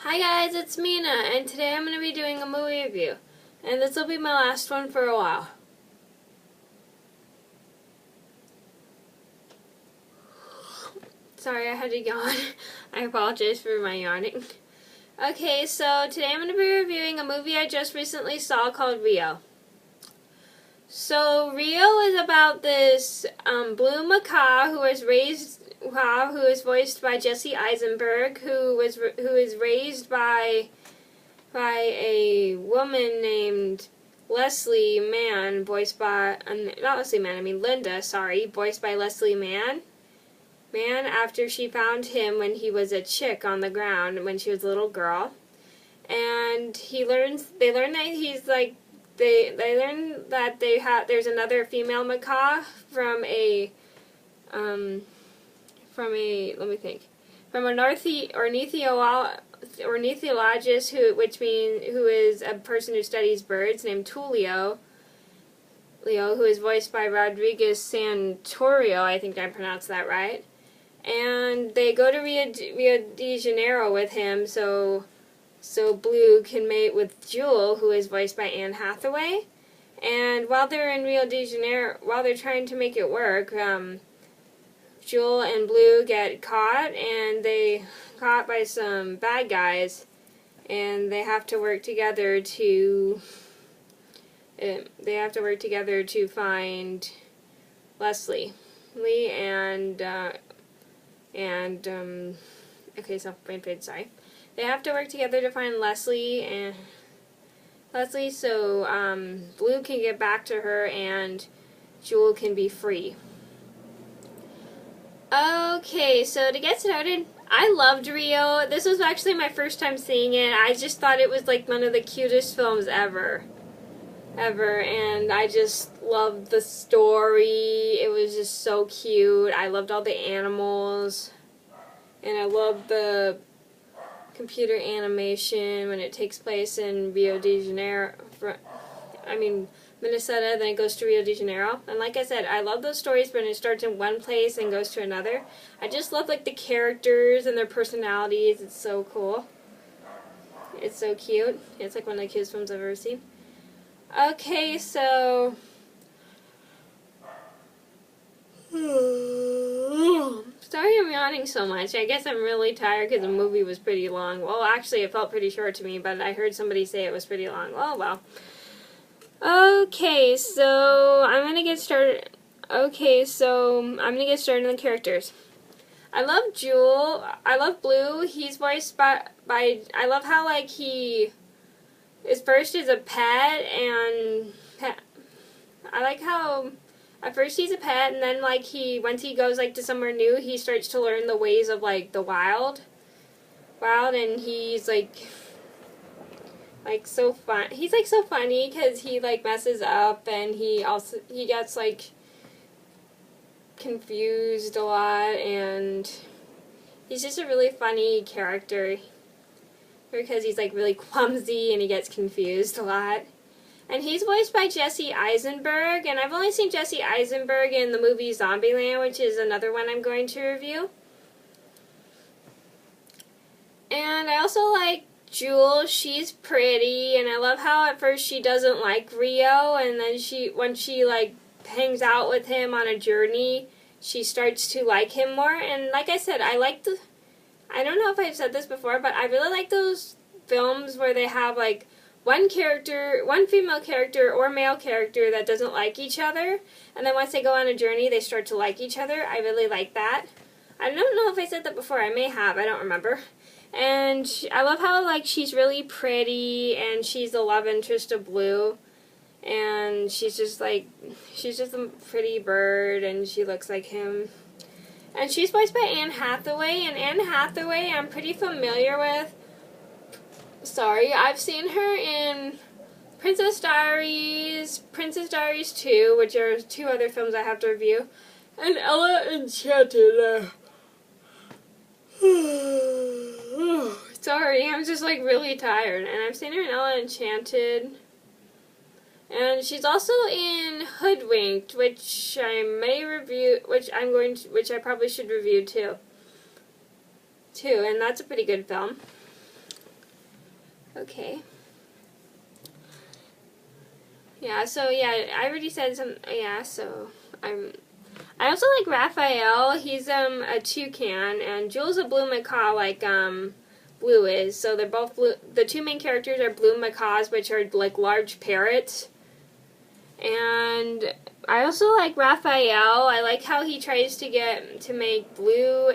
Hi guys, it's Mina, and today I'm going to be doing a movie review. And this will be my last one for a while. Sorry, I had to yawn. I apologize for my yawning. Okay, so today I'm going to be reviewing a movie I just recently saw called Rio. So Rio is about this blue macaw who is voiced by Jesse Eisenberg, who is raised by a woman named Leslie Mann, voiced by not Leslie Mann, I mean Linda, sorry, voiced by Leslie Mann. After she found him when he was a chick on the ground when she was a little girl, and they learn that he's like they learn that there's another female macaw from an ornithologist who is a person who studies birds named Tulio, who is voiced by Rodriguez Santorio, I think I pronounced that right. And they go to Rio de Janeiro with him so Blue can mate with Jewel, who is voiced by Anne Hathaway. And while they're in Rio de Janeiro, while they're trying to make it work, Jewel and Blue get caught by some bad guys, and they have to work together to find Leslie. Sorry. They have to work together to find Leslie so Blue can get back to her and Jewel can be free. Okay, so to get started, I loved Rio. This was actually my first time seeing it. I just thought it was like one of the cutest films ever, and I just loved the story. It was just so cute. I loved all the animals, and I loved the computer animation when it takes place in Rio de Janeiro. Minnesota, then it goes to Rio de Janeiro. And like I said, I love those stories when it starts in one place and goes to another. I just love like the characters and their personalities. It's so cool. It's so cute. It's like one of the cutest films I've ever seen. Okay, so sorry I'm yawning so much. I guess I'm really tired because the movie was pretty long. Well, actually it felt pretty short to me, but I heard somebody say it was pretty long. Oh well. Okay, so I'm gonna get started. In the characters. I love Jewel. I love Blue. He's voiced by I love how like he is first as a pet, and I like how at first he's a pet, and then like once he goes like to somewhere new, he starts to learn the ways of like the wild, and he's like so fun. He's like so funny because he like messes up, and he gets like confused a lot, and he's just a really funny character because he's like really clumsy and he gets confused a lot. And he's voiced by Jesse Eisenberg, and I've only seen Jesse Eisenberg in the movie Zombieland, which is another one I'm going to review. And I also like Jewel. She's pretty, and I love how at first she doesn't like Rio, and then when she like hangs out with him on a journey, she starts to like him more. And like I said, I don't know if I've said this before, but I really like those films where they have like one female character or male character that doesn't like each other, and then once they go on a journey, they start to like each other. I really like that. I don't know if I said that before. I may have. I don't remember. And I love how like she's really pretty, and she's the love interest of Blue, and she's just a pretty bird, and she looks like him. And she's voiced by Anne Hathaway, and Anne Hathaway I'm pretty familiar with. Sorry, I've seen her in Princess Diaries 2, which are two other films I have to review, and Ella Enchanted. Sorry, I'm just like really tired. And I've seen her in Ella Enchanted. And she's also in Hoodwinked, which I may review, which I probably should review too. And that's a pretty good film. Okay. Yeah, so yeah, I already said some, yeah, so I also like Raphael. He's a toucan, and Jules a blue macaw like Blue is. So they're both blue. The two main characters are blue macaws, which are like large parrots. And I also like Raphael. I like how he tries to make Blue.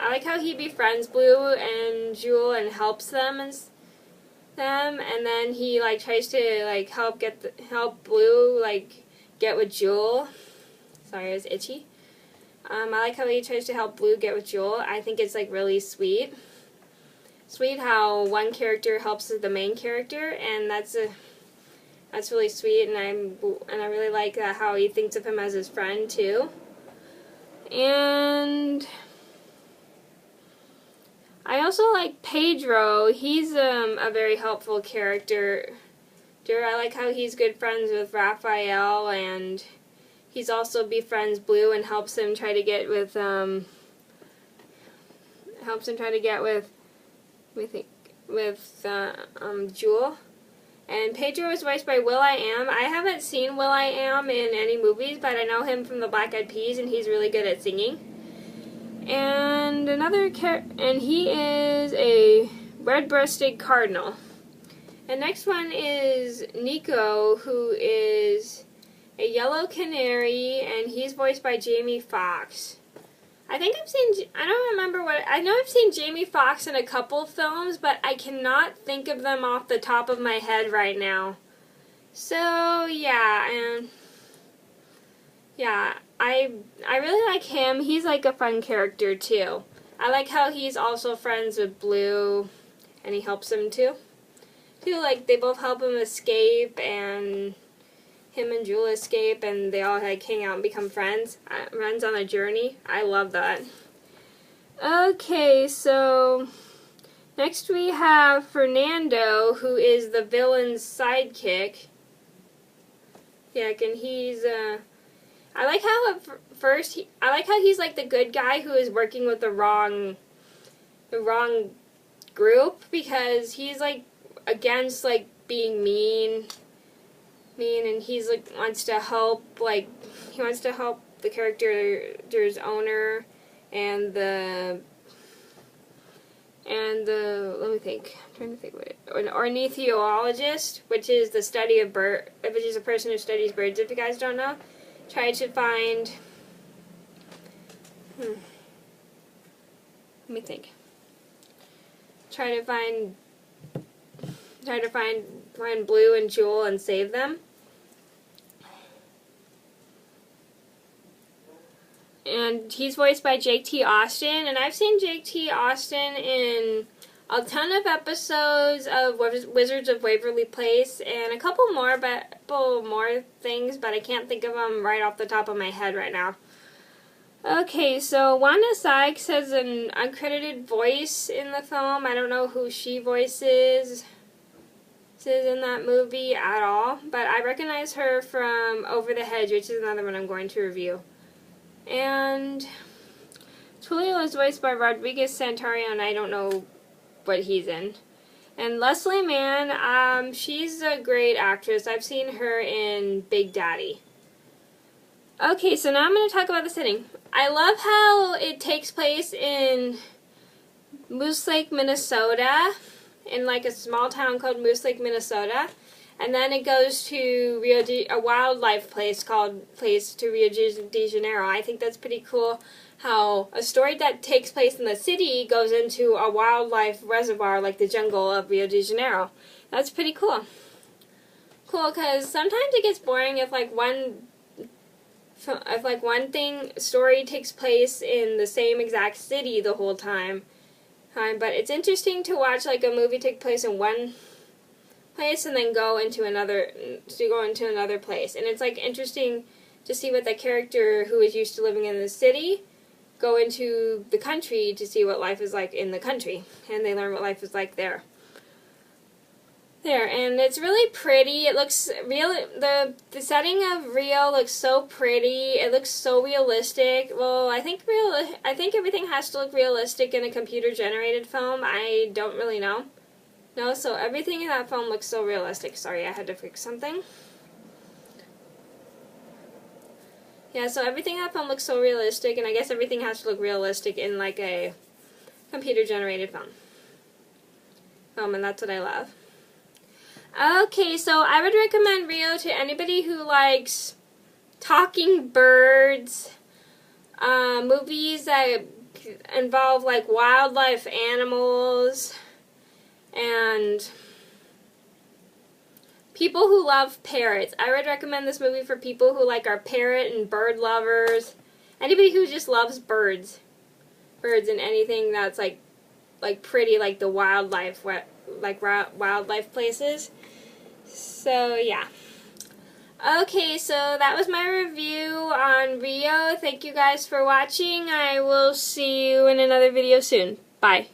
I like how he befriends Blue and Jewel and helps them and then he like tries to like help Blue like get with Jewel. Sorry, I was itchy. I like how he tries to help Blue get with Jewel. I think it's like really sweet. Sweet how one character helps the main character, and that's really sweet. And I really like how he thinks of him as his friend too. And I also like Pedro. He's a very helpful character. I like how he's good friends with Raphael, and he's also befriends Blue and helps him try to get with Jewel. And Pedro is voiced by will.i.am. I haven't seen will.i.am in any movies, but I know him from the Black Eyed Peas, and he's really good at singing. And and he is a red-breasted cardinal. And next one is Nico, who is a yellow canary, and he's voiced by Jamie Foxx. I know I've seen Jamie Foxx in a couple films, but I cannot think of them off the top of my head right now. So, yeah, and yeah, I really like him. He's like a fun character too. I like how he's also friends with Blue, and he helps him too. Like they both help him escape, and him and Jewel escape, and they all like hang out and become friends on a journey. I love that. Okay, so next we have Fernando, who is the villain's sidekick. Yeah, and he's I like how I like how he's like the good guy who is working with the wrong group, because he's like against like being mean, and he's like wants to help the character's owner and the let me think. I'm trying to think what an ornithologist, which is a person who studies birds, if you guys don't know. Try to find let me think. Try to find Blue and Jewel and save them. And he's voiced by Jake T. Austin, and I've seen Jake T. Austin in a ton of episodes of Wizards of Waverly Place, and a couple more things, but I can't think of them right off the top of my head right now. Okay, so Wanda Sykes has an uncredited voice in the film. I don't know who she voices in that movie at all, but I recognize her from Over the Hedge, which is another one I'm going to review. And Tulio is voiced by Rodriguez Santario, and I don't know what he's in. And Leslie Mann, she's a great actress. I've seen her in Big Daddy. Okay, so now I'm going to talk about the setting. I love how it takes place in Moose Lake, Minnesota, in like a small town called Moose Lake, Minnesota. And then it goes to a wildlife place to Rio de Janeiro. I think that's pretty cool how a story that takes place in the city goes into a wildlife reservoir like the jungle of Rio de Janeiro. That's pretty cool. Cool, because sometimes it gets boring if one story takes place in the same exact city the whole time. But it's interesting to watch like a movie take place in one place and then go into another place, and it's like interesting to see what the character who is used to living in the city go into the country to see what life is like in the country, and they learn what life is like there. And it's really pretty. It looks real. The setting of Rio looks so pretty. It looks so realistic. Well, I think everything has to look realistic in a computer generated film. I don't really know. No, so everything in that film looks so realistic. Sorry, I had to fix something. Yeah, so everything in that film looks so realistic, and I guess everything has to look realistic in like a computer-generated film, and that's what I love. Okay, so I would recommend Rio to anybody who likes talking birds, movies that involve like wildlife animals, and people who love parrots. I would recommend this movie for people who like are parrot and bird lovers. Anybody who just loves birds and anything that's like pretty, like the wildlife, wildlife places. So yeah. Okay, so that was my review on Rio. Thank you guys for watching. I will see you in another video soon. Bye.